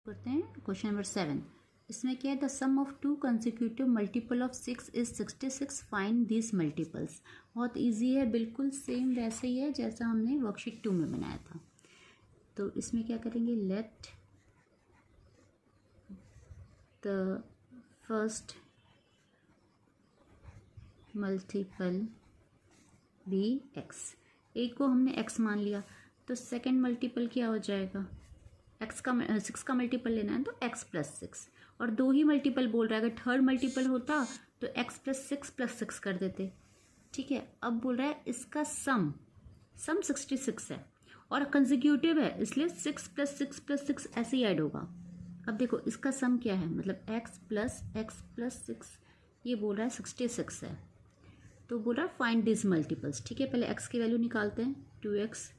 करते हैं question number 7। इसमें क्या है, the sum of two consecutive multiple of 6 is 66, find this multiples. बहुत इजी है, बिल्कुल सेम वैसे ही है जैसा हमने वर्कशीट 2 में बनाया था। तो इसमें क्या करेंगे, let the first multiple be x. एक को हमने एक्स मान लिया, तो सेकेंड मल्टीपल क्या हो जाएगा, एक्स का 6 का मल्टीपल लेना है तो एक्स प्लस 6, और दो ही मल्टीपल बोल रहा है। अगर थर्ड मल्टीपल होता तो एक्स प्लस सिक्स कर देते। ठीक है, अब बोल रहा है इसका सम 66 है और कंसेक्यूटिव है, इसलिए 6 प्लस सिक्स ऐसे ही ऐड होगा। अब देखो इसका सम क्या है, मतलब एक्स प्लस 6, ये बोल रहा है 66 है। तो बोल रहा है फाइंड दिस मल्टीपल्स। ठीक है, पहले एक्स की वैल्यू निकालते हैं। 2x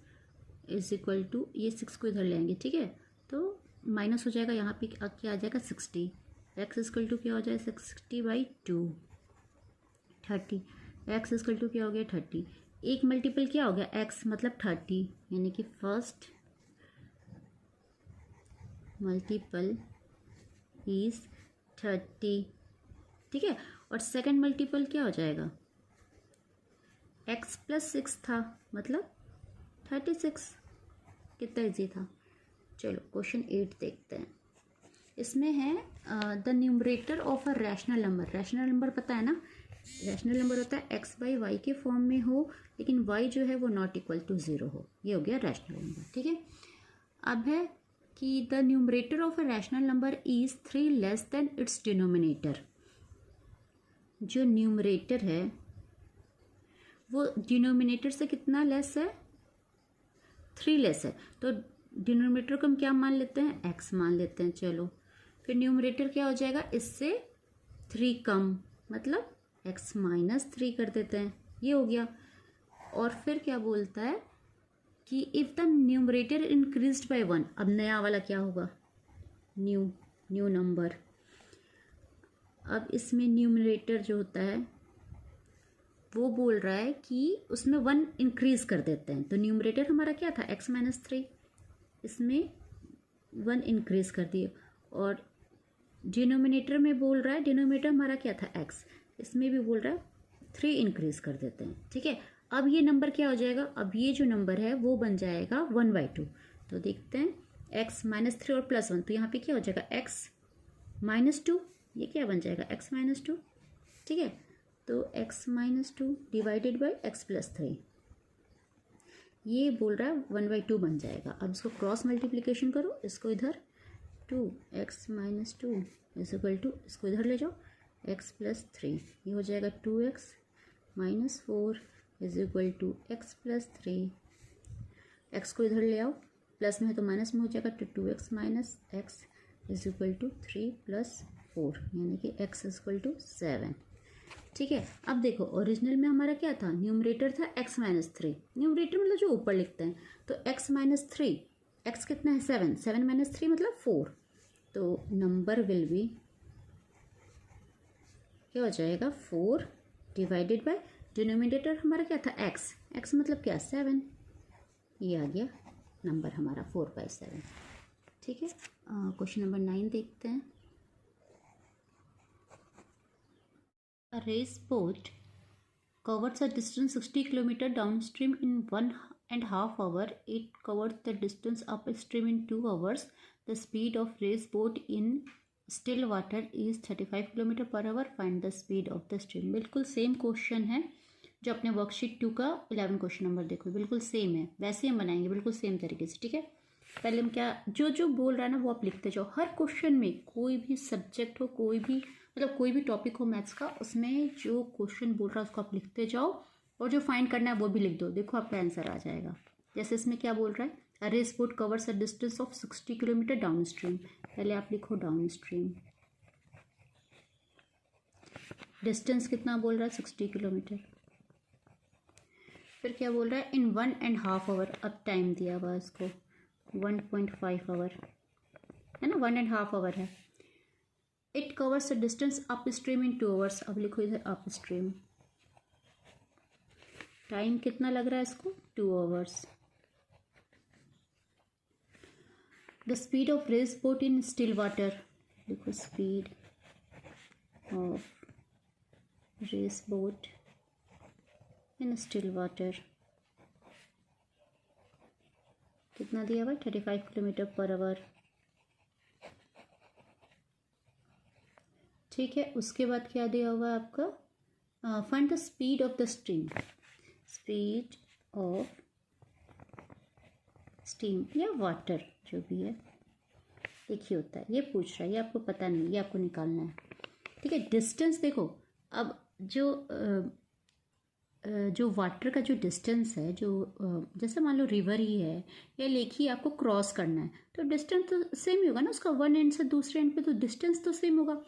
इज इक्वल टू, ये 6 को इधर ले आएंगे। ठीक है, तो माइनस हो जाएगा, यहाँ पे क्या आ जाएगा 60। एक्स इक्वल टू क्या हो जाएगा 60/2, 30। एक्स इक्वल टू क्या हो गया 30। एक मल्टीपल क्या हो गया एक्स मतलब 30, यानी कि फर्स्ट मल्टीपल इज 30। ठीक है, और सेकंड मल्टीपल क्या हो जाएगा, एक्स प्लस 6 था मतलब 36। कितना इजी था। चलो क्वेश्चन 8 देखते हैं। इसमें है the numerator of a rational number. Rational number पता है ना, रैशनल नंबर होता है एक्स बाई वाई के फॉर्म में हो, लेकिन वाई जो है वो नॉट इक्वल टू 0 हो। ये हो गया रैशनल नंबर। ठीक है, अब है कि the numerator of a rational number is 3 less than it's denominator. जो न्यूमरेटर है वो डिनोमिनेटर से कितना लेस है, 3 लेस है। तो डिनोमिनेटर को हम क्या मान लेते हैं, एक्स मान लेते हैं। चलो फिर न्यूमरेटर क्या हो जाएगा, इससे 3 कम, मतलब एक्स माइनस 3 कर देते हैं। ये हो गया। और फिर क्या बोलता है कि if the numerator increased by 1। अब नया वाला क्या होगा, न्यू नंबर। अब इसमें न्यूमरेटर जो होता है वो बोल रहा है कि उसमें 1 इंक्रीज कर देते हैं। तो न्यूमरेटर हमारा क्या था एक्स माइनस 3, इसमें 1 इंक्रीज कर दिए। और डिनोमिनेटर में बोल रहा है, डिनोमिनेटर हमारा क्या था एक्स, इसमें भी बोल रहा है 3 इंक्रीज कर देते हैं। ठीक है, अब ये नंबर क्या हो जाएगा, अब ये जो नंबर है वो बन जाएगा 1/2। तो देखते हैं एक्स माइनस 3 और प्लस 1, तो यहाँ पे क्या हो जाएगा एक्स माइनस 2, ये क्या बन जाएगा एक्स माइनस 2। ठीक है, तो x minus 2 divided by x plus 3, ये बोल रहा है 1/2 बन जाएगा। अब इसको क्रॉस मल्टीप्लिकेशन करो, इसको इधर 2x minus 2 is equal to, इसको इधर ले जाओ x प्लस 3, ये हो जाएगा 2x minus 4 is equal to x plus 3। x को इधर ले आओ, प्लस में है तो माइनस में हो जाएगा, तो 2x minus x is equal to 3 plus 4, यानी कि x इज इक्वल टू 7। ठीक है, अब देखो ओरिजिनल में हमारा क्या था, न्यूमरेटर था x माइनस 3। न्यूमरेटर मतलब जो ऊपर लिखते हैं, तो x माइनस 3, x कितना है 7, 7 माइनस 3 मतलब 4। तो नंबर विल बी क्या हो जाएगा 4 डिवाइडेड बाय, डिनोमिनेटर हमारा क्या था x मतलब क्या 7, ये आ गया नंबर हमारा 4/7। ठीक है, क्वेश्चन नंबर 9 देखते हैं। A race boat covers a distance 60 km downstream in 1.5 hours. It covered the distance upstream in 2 hours. The speed of race boat in still water is 35 km per hour. Find the speed of the stream. बिल्कुल same question है जो अपने worksheet 2 का 11 question number देखो, बिल्कुल same है, वैसे हम बनाएंगे बिल्कुल सेम तरीके से। ठीक है, पहले हम क्या जो बोल रहा है ना वो आप लिखते जाओ। हर क्वेश्चन में कोई भी सब्जेक्ट हो, कोई भी मतलब कोई भी टॉपिक हो मैथ्स का, उसमें जो क्वेश्चन बोल रहा है उसको आप लिखते जाओ, और जो फाइंड करना है वो भी लिख दो, देखो आपका आंसर आ जाएगा। जैसे इसमें क्या बोल रहा है, a race boat covers a distance of 60 kilometre downstream. पहले आप लिखो डाउन स्ट्रीम, डिस्टेंस कितना बोल रहा है 60 किलोमीटर। फिर क्या बोल रहा है इन 1.5 आवर, अब टाइम दिया हुआ इसको 1.5 आवर है ना, 1.5 आवर है। It covers the distance up stream in 2 hours. अब लिखो इधर अप स्ट्रीम, टाइम कितना लग रहा है इसको 2 hours. The speed of race boat in still water, देखो speed of race boat in still water कितना दिया हुआ है, 35 किलोमीटर पर आवर। ठीक है, उसके बाद क्या दिया हुआ है आपका, find the speed of the stream, speed of steam या वाटर जो भी है, एक ही होता है, ये पूछ रहा है, ये आपको पता नहीं, ये आपको निकालना है। ठीक है, डिस्टेंस देखो, अब जो वाटर का जो डिस्टेंस है, जो जैसे मान लो रिवर ही है या लेक ही आपको क्रॉस करना है, तो डिस्टेंस तो सेम ही होगा ना, उसका वन एंड से दूसरे एंड पे तो डिस्टेंस तो सेम होगा।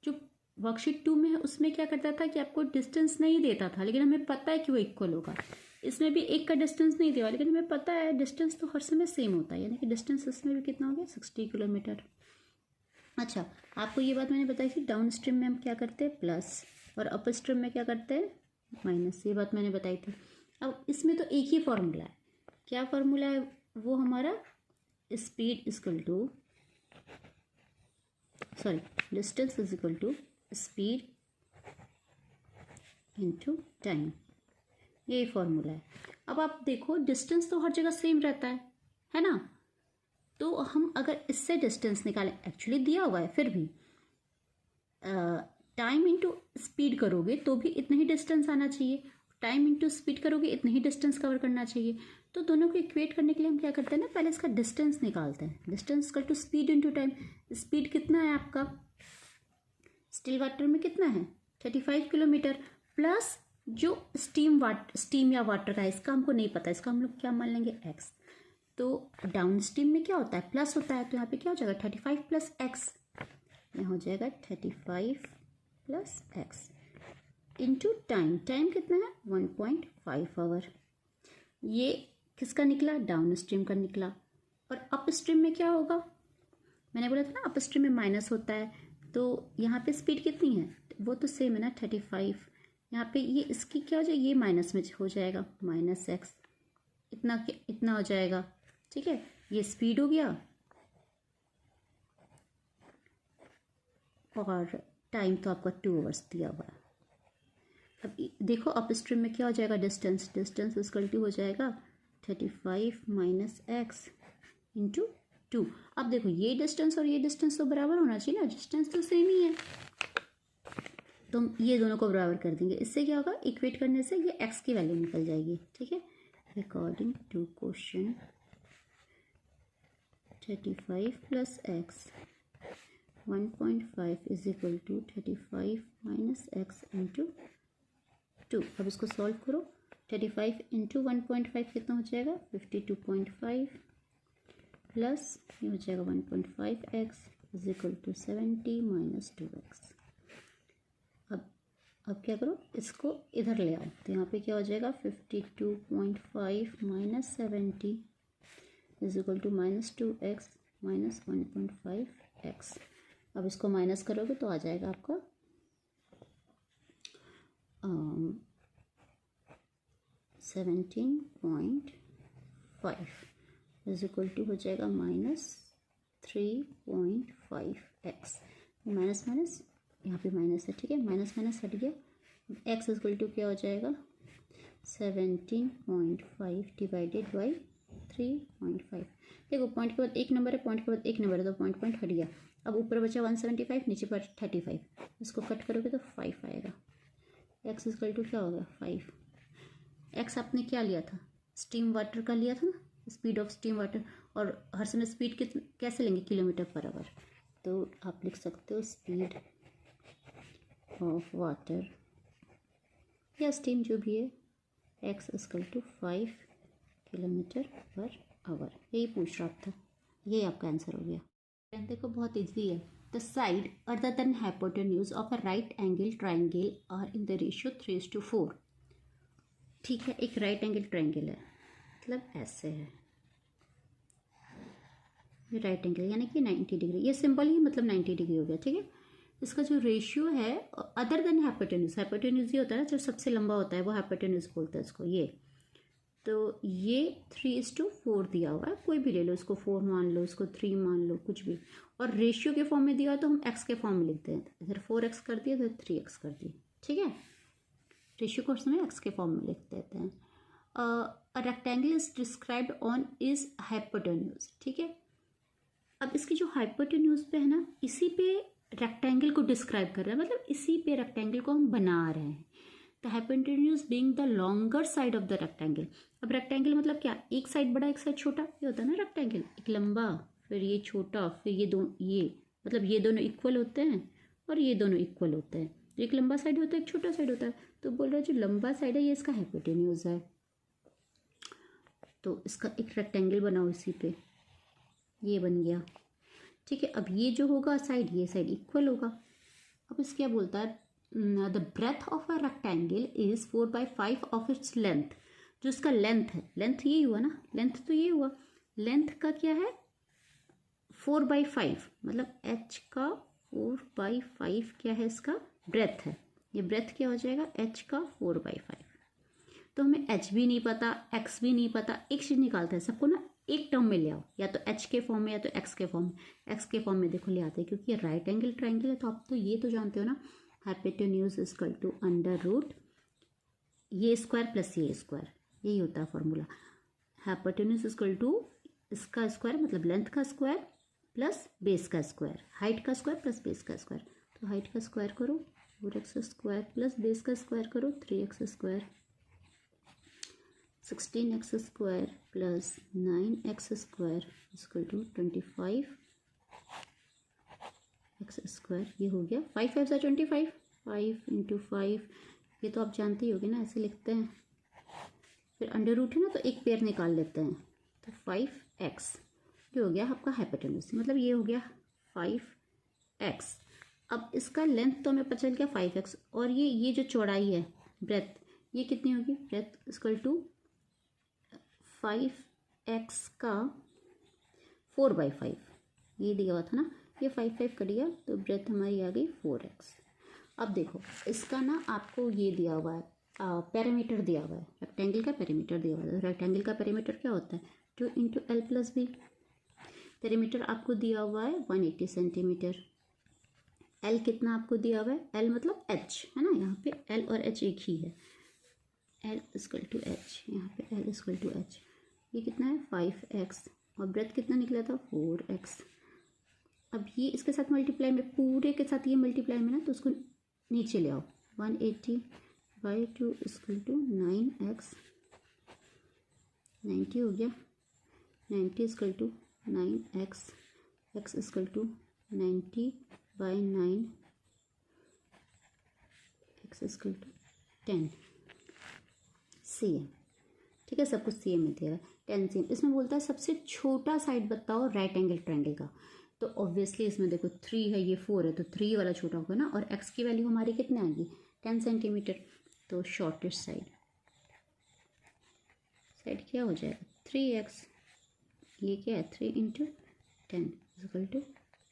जो वर्कशीट 2 में है उसमें क्या करता था कि आपको डिस्टेंस नहीं देता था, लेकिन हमें पता है कि वो इक्वल होगा। इसमें भी एक का डिस्टेंस नहीं दिया, लेकिन हमें पता है डिस्टेंस तो हर समय सेम होता है, यानी कि डिस्टेंस इसमें भी कितना हो गया, 60 किलोमीटर। अच्छा, आपको ये बात मैंने बताई कि डाउन स्ट्रीम में हम क्या करते हैं, प्लस, और अपर स्ट्रीम में क्या करते हैं, माइनस, ये बात मैंने बताई थी। अब इसमें तो एक ही फॉर्मूला है, क्या फॉर्मूला है वो हमारा, speed equal to, sorry, distance is equal to speed into time, यही फॉर्मूला है। अब आप देखो डिस्टेंस तो हर जगह सेम रहता है ना, तो हम अगर इससे डिस्टेंस निकालें, एक्चुअली दिया हुआ है फिर भी टाइम इंटू स्पीड करोगे तो भी इतना ही डिस्टेंस आना चाहिए, टाइम इंटू स्पीड करोगे इतना ही डिस्टेंस कवर करना चाहिए। तो दोनों को इक्वेट करने के लिए हम क्या करते हैं ना, पहले इसका डिस्टेंस निकालते हैं, distance equal to speed into time. Speed कितना है आपका, स्टिल वाटर में कितना है, 35 किलोमीटर, प्लस जो स्टीम या वाटर का है, इसका हमको नहीं पता, इसका हम लोग क्या मान लेंगे, x। तो डाउन स्ट्रीम में क्या होता है, प्लस होता है, तो यहाँ पे क्या हो जाएगा, 35 प्लस एक्स, यहाँ हो जाएगा 35 plus x into time, time कितना है 1.5 आवर। ये किसका निकला, डाउन स्ट्रीम का निकला। और अप स्ट्रीम में क्या होगा, मैंने बोला था ना अप स्ट्रीम में माइनस होता है, तो यहाँ पे स्पीड कितनी है, वो तो सेम है ना 35, यहाँ पे ये इसकी क्या हो जाएगा, ये माइनस में हो जाएगा, माइनस एक्स, इतना हो जाएगा। ठीक है, ये स्पीड हो गया, और टाइम तो आपका 2 आवर्स दिया हुआ है। अब देखो अप स्ट्रीम में क्या हो जाएगा, डिस्टेंस इक्वल टू हो जाएगा 35 माइनस एक्स इंटू 2। अब देखो ये डिस्टेंस और ये डिस्टेंस तो बराबर होना चाहिए ना, डिस्टेंस तो सेम ही है, तो हम ये दोनों को बराबर कर देंगे। इससे क्या होगा, इक्वेट करने से ये x की वैल्यू निकल जाएगी। ठीक है, according to question 35 plus x 1.5 is equal to 35 minus x into 2। अब इसको सॉल्व करो, 35 इंटू 1.5 कितना हो जाएगा, 52.5 प्लस ये हो जाएगा 1.5 x is equal to 70 minus 2x। अब क्या करो, इसको इधर ले आओ, तो यहाँ पे क्या हो जाएगा 52.5 minus 70 is equal to minus 2x minus 1.5x। अब इसको माइनस करोगे तो आ जाएगा आपका 17.5 इज इक्वल टू हो जाएगा माइनस 3.5x। माइनस माइनस यहाँ पे माइनस है, ठीक है, माइनस माइनस हट गया, x इज इक्वल टू क्या हो जाएगा 17.5 डिवाइडेड बाई 3.5। देखो पॉइंट के बाद एक नंबर है, पॉइंट के बाद एक नंबर है, तो पॉइंट हट गया। अब ऊपर बचा 175, नीचे पर 35, इसको कट करोगे तो 5 आएगा। x इज इक्वल टू क्या होगा 5। x आपने क्या लिया था, स्टीम वाटर का लिया था ना, स्पीड ऑफ स्टीम वाटर, और हर समय स्पीड कैसे लेंगे, किलोमीटर पर आवर, तो आप लिख सकते हो स्पीड ऑफ वाटर या स्टीम जो भी है x equal to 5 kilometre per hour. यही पूछ रहा था, यही आपका आंसर हो गया। देखो बहुत इजी है, the side other than hypotenuse of a right angle triangle are in the ratio 3:4। ठीक है, एक राइट एंगल ट्राइंगल है, मतलब ऐसे है, ये राइट एंगल यानी कि 90 डिग्री, ये सिंपल ही मतलब 90 डिग्री हो गया। ठीक है, इसका जो रेशियो है अदर देन हाइपोटेन्यूज, हाइपोटेन्यूज ये होता है ना जो सबसे लंबा होता है, वो हाइपोटेन्यूज बोलते हैं इसको। ये तो ये 3:4 दिया हुआ है, कोई भी ले लो, इसको 4 मान लो, इसको 3 मान लो, कुछ भी। और रेशियो के फॉर्म में दिया तो हम x के फॉर्म में लिखते हैं, इधर 4x कर दिया, इधर 3x कर दिया, ठीक है। रेशियो को उसमें x के फॉर्म में लिख देते हैं। अ rectangle is described on is hypotenuse, ठीक है। अब इसकी जो हाइपोटेन्यूज पे है ना, इसी पे रेक्टेंगल को डिस्क्राइब कर रहा है, मतलब इसी पे रेक्टेंगल को हम बना रहे हैं। The hypotenuse being the longer side of the rectangle. अब रेक्टेंगल मतलब क्या, एक साइड बड़ा एक साइड छोटा, ये होता है ना रेक्टेंगल, एक लंबा फिर ये छोटा फिर ये मतलब ये दोनों इक्वल होते हैं और ये दोनों इक्वल होते हैं। एक लंबा साइड होता है, एक छोटा साइड होता है, तो बोल रहा है जो लंबा साइड है ये इसका हाइपोटेन्यूज है। तो इसका एक रेक्टेंगल बनाओ इसी पे, ये बन गया, ठीक है। अब ये जो होगा साइड, ये साइड इक्वल होगा। अब इस क्या बोलता है, the breadth of a rectangle is 4/5 of its length. जो इसका लेंथ है, लेंथ ये हुआ ना, लेंथ तो ये हुआ, लेंथ का क्या है 4/5, मतलब h का 4/5 क्या है, इसका ब्रेथ है। ये ब्रेथ क्या हो जाएगा, h का 4/5। तो हमें h भी नहीं पता, x भी नहीं पता, एक चीज़ निकालते हैं, सबको ना एक टर्म में ले आओ, या तो h के फॉर्म में या तो x के फॉर्म में। x के फॉर्म में देखो ले आते हैं, क्योंकि ये राइट एंगल ट्राइंगल है, तो आप तो ये तो जानते हो ना, hypotenuse equal to under root ये स्क्वायर प्लस ये स्क्वायर, यही होता है फॉर्मूला। हाइपोटेन्यूज इक्वल टू इसका स्क्वायर मतलब लेंथ का स्क्वायर प्लस बेस का स्क्वायर, हाइट का स्क्वायर प्लस बेस का स्क्वायर। तो हाइट का स्क्वायर करो 4x स्क्वायर प्लस बेस का स्क्वायर करो 3x square, 16x square plus 9x square equal to 25x square. ये हो गया 5 5 25, 5 × 5, ये तो आप जानते ही होगे ना, ऐसे लिखते हैं। फिर अंडर रूट है ना, तो एक पेयर निकाल लेते हैं, तो 5x, ये हो गया आपका हाइपोटेन्यूज, मतलब ये हो गया 5x। अब इसका लेंथ तो हमें पता चल गया 5x, और ये जो चौड़ाई है ब्रेथ, ये कितनी होगी, ब्रेथ इक्वल टू 5x का 4/5, ये दिया हुआ था ना, ये 5 कट गया, तो ब्रेथ हमारी आ गई 4x। अब देखो इसका ना आपको ये दिया हुआ है, पैरामीटर दिया हुआ है, रेक्टेंगल का पैरामीटर दिया हुआ है। रेक्टेंगल का पैरामीटर क्या होता है, 2 × l + b। पैरामीटर आपको दिया हुआ है 180 सेंटीमीटर। l कितना आपको दिया हुआ है, l मतलब h है ना, यहाँ पे l और h एक ही है, l = h, यहाँ पे l = h। ये कितना है 5x, और ब्रेथ कितना निकला था 4x। अब ये इसके साथ मल्टीप्लाई में, पूरे के साथ ये मल्टीप्लाई में ना, तो उसको नीचे ले आओ, 180/2 = 9x, 90 हो गया, 90 = 9x, x = 90/9, x = 10 cm, ठीक है। सब कुछ cm में दिया है, 10 cm। इसमें बोलता है सबसे छोटा साइड बताओ राइट एंगल ट्रायंगल का, तो ऑब्वियसली इसमें देखो 3 है, ये 4 है, तो 3 वाला छोटा होगा ना, और x की वैल्यू हमारी कितने आएगी 10 सेंटीमीटर, तो शॉर्टेस्ट साइड क्या हो जाएगा 3x, ये क्या है 3 × 10 =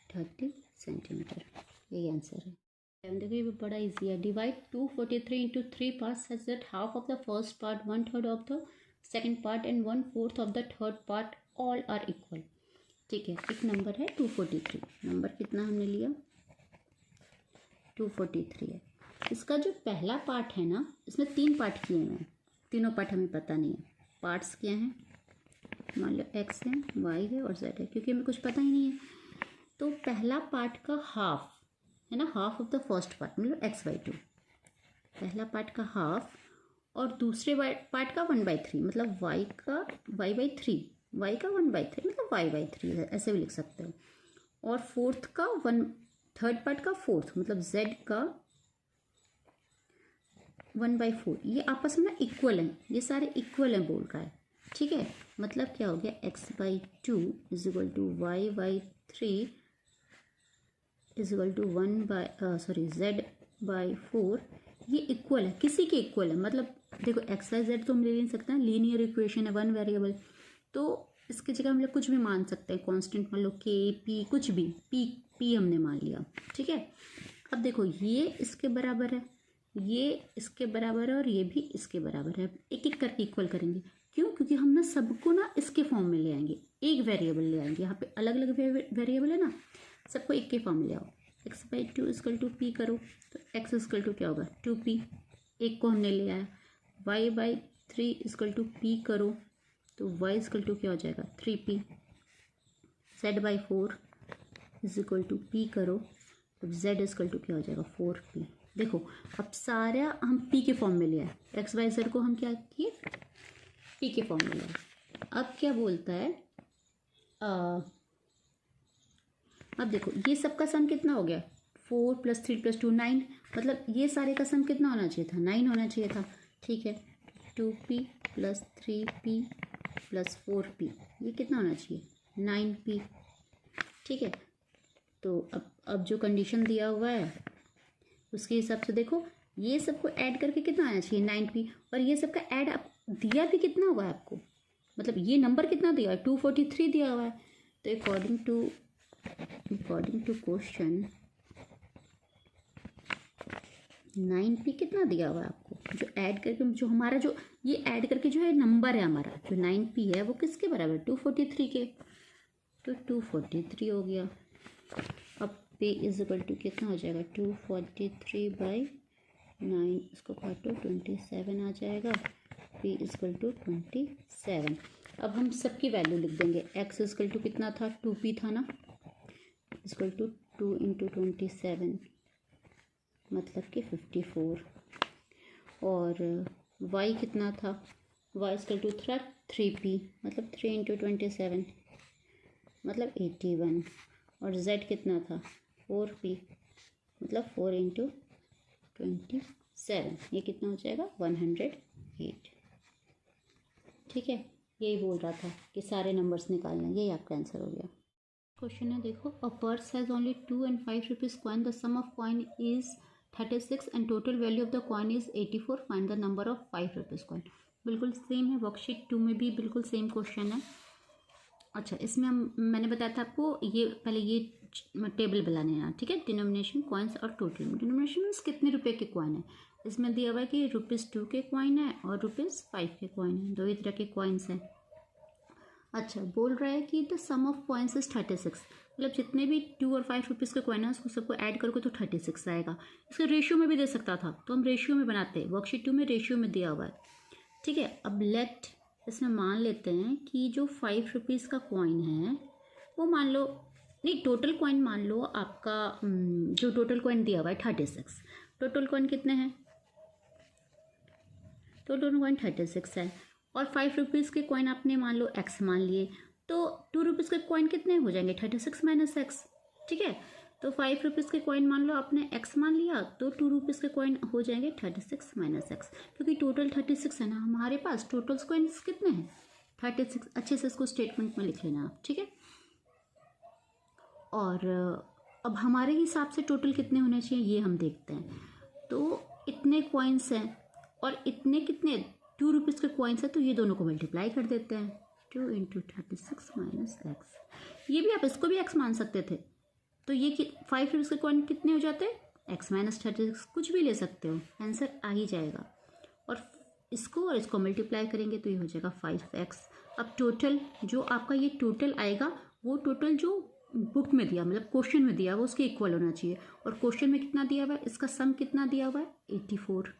30 सेंटीमीटर, यही आंसर है। देखो ये भी बड़ा इजी है। Divide 243 into 3 parts such that half of the first part, 1/3 of the second part and 1/4 of the third part all are equal, ठीक है। एक नंबर है 243, नंबर कितना हमने लिया 243 है। इसका जो पहला पार्ट है ना, इसमें 3 पार्ट किए हुए हैं, तीनों पार्ट हमें पता नहीं है। पार्ट्स क्या हैं, मान लो x है, y है और z है, क्योंकि हमें कुछ पता ही नहीं है। तो पहला पार्ट का हाफ है ना, half of the first part मतलब x/2, पहला पार्ट का हाफ, और दूसरे पार्ट का 1/3 मतलब y का y/3, y का 1/3 मतलब y/3 है, ऐसे भी लिख सकते हो। और फोर्थ का थर्ड पार्ट का फोर्थ मतलब z का 1/4, ये आपस में इक्वल हैं, ये सारे इक्वल हैं बोल रहा है, ठीक है। मतलब क्या हो गया x/2 = y/3 z/4, ये इक्वल है, किसी के इक्वल है। मतलब देखो x/z तो हम ले नहीं सकते हैं, लीनियर इक्वेशन है, 1 वेरिएबल, तो इसकी जगह हम लोग कुछ भी मान सकते हैं, कांस्टेंट मान लो k p, कुछ भी p हमने मान लिया, ठीक है। अब देखो ये इसके बराबर है, ये इसके बराबर है, और ये भी इसके बराबर है। एक एक करके इक्वल करेंगे, क्यों? क्योंकि हम ना सबको ना इसके फॉर्म में ले आएंगे, एक वेरिएबल ले आएंगे, यहाँ पे अलग अलग वेरिएबल है ना, सबको एक के फॉर्म में ले आओ। X by two is equal to p करो तो एक्स इजकल टू क्या होगा 2p, एक को हमने ले आया। Y by three is equal to p करो तो वाई इजकल टू क्या हो जाएगा 3p। Z by four is equal to p करो तो जेड इजकल टू क्या हो जाएगा 4p। देखो अब सारा हम p के फॉर्म में ले आए, एक्स वाई जेड को हम क्या किए p के फॉर्म में ले आए। अब क्या बोलता है अब देखो ये सबका सम कितना हो गया 4 + 3 + 2 9, मतलब ये सारे का सम कितना होना चाहिए था 9 होना चाहिए था। ठीक है 2p + 3p + 4p, ये कितना होना चाहिए 9p। ठीक है तो अब जो कंडीशन दिया हुआ है उसके हिसाब से देखो ये सबको ऐड करके कितना आना चाहिए 9p, और ये सबका ऐड आप दिया भी कितना हुआ है आपको, मतलब ये नंबर कितना दिया है 243 दिया हुआ है। तो अकॉर्डिंग टू क्वेश्चन 9p कितना दिया हुआ है आपको, जो ऐड करके जो हमारा जो ये ऐड करके जो है नंबर है हमारा जो 9p है वो किसके बराबर 243 के, तो 243 हो गया। अब p इजकल टू कितना हो जाएगा 243/9, इसको काटो 27 आ जाएगा, p इजकल टू 27। अब हम सबकी वैल्यू लिख देंगे, x इजकल टू कितना था 2p था ना, इजकल टू 2 × 27 मतलब कि 54, और y कितना था y इजकल टू था 3p मतलब 3 × 27 मतलब 81, और z कितना था 4p मतलब 4 × 27, ये कितना हो जाएगा 108। ठीक है यही बोल रहा था कि सारे नंबर्स निकालना, यही आपका आंसर हो गया। क्वेश्चन है देखो, a purse has only 2 and 5 rupees coin, the sum of coin is 36 and total value of the coin is 84, find the number of 5 rupees coin. बिल्कुल सेम है, वर्कशीट 2 में भी बिल्कुल सेम क्वेश्चन है। अच्छा इसमें मैंने बताया था आपको ये पहले ये टेबल बनाने हैं, ठीक है, डिनोमिनेशन कॉइन्स और टोटल। डिनोमिनेशन मीन्स कितने रुपए के कॉइन है, इसमें दिया हुआ है कि ₹2 के कॉइन है और ₹5 के कॉइन है, दो ही तरह के कॉइन्स हैं। अच्छा बोल रहा है कि the sum of coins is 36, मतलब जितने भी 2 और 5 रुपीज़ के कॉइन है उसको सबको ऐड करोगे तो 36 आएगा। इसका रेशियो में भी दे सकता था तो हम रेशियो में बनाते हैं, वर्कशीट 2 में रेशियो में दिया हुआ है। ठीक है अब लेट इसमें मान लेते हैं कि जो 5 रुपीज़ का कॉइन है वो मान लो, नहीं टोटल कॉइन मान लो आपका, जो टोटल कॉइन दिया हुआ है 36, टोटल कॉइन कितने हैं, टोटल कॉइन 36 है, और 5 रुपीज़ के कॉइन आपने मान लो x मान लिए, तो 2 रुपीज़ के कॉइन कितने हो जाएंगे 36 - x। ठीक है तो 5 रुपीज़ के कॉइन मान लो आपने x मान लिया तो 2 रुपीज़ के कॉइन हो जाएंगे 36 - x, क्योंकि टोटल 36 है ना हमारे पास, टोटल कॉइन्स कितने हैं 36। अच्छे से इसको स्टेटमेंट में लिख लेना आप, ठीक है। और अब हमारे हिसाब से टोटल कितने होने चाहिए ये हम देखते हैं। तो इतने कॉइन्स हैं और इतने कितने 2 रुपीज़ के कॉइन्स हैं, तो ये दोनों को मल्टीप्लाई कर देते हैं, 2 × 36 - x। ये भी आप इसको भी x मान सकते थे, तो ये 5 रुपीज़ के कॉइन कितने हो जाते हैं x - 36, कुछ भी ले सकते हो, आंसर आ ही जाएगा। और इसको मल्टीप्लाई करेंगे तो ये हो जाएगा 5x। अब टोटल जो आपका ये टोटल आएगा वो टोटल जो बुक में दिया मतलब क्वेश्चन में दिया वो उसके इक्वल होना चाहिए, और क्वेश्चन में कितना दिया हुआ है, इसका सम कितना दिया हुआ है 84,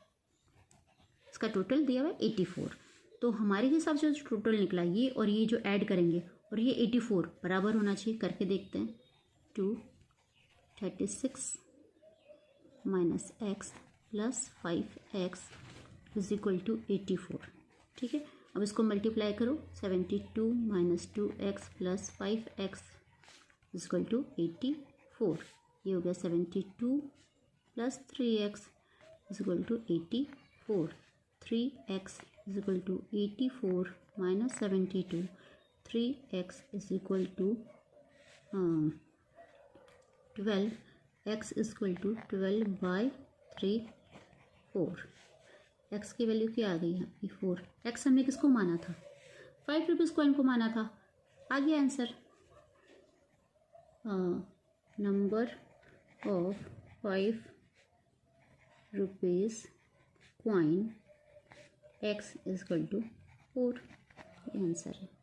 इसका टोटल दिया हुआ है 84। तो हमारे हिसाब से जो टोटल निकला ये और ये जो ऐड करेंगे और ये 84 बराबर होना चाहिए, करके देखते हैं। 236 - x + 5x is equal to 84। ठीक है अब इसको मल्टीप्लाई करो, 72 - 2x + 5x is equal to 84, ये हो गया 72 + 3x is equal to 84, 3x is equal to 84 - 72, 3x is equal to 12, x is equal to 12/3, 4। x की वैल्यू क्या आ गई यहाँ पे 4, x हमने किसको माना था 5 रुपीज़ कॉइन को माना था, आ गया answer. Number of 5 rupees coin x is equal to 4। ये आंसर है।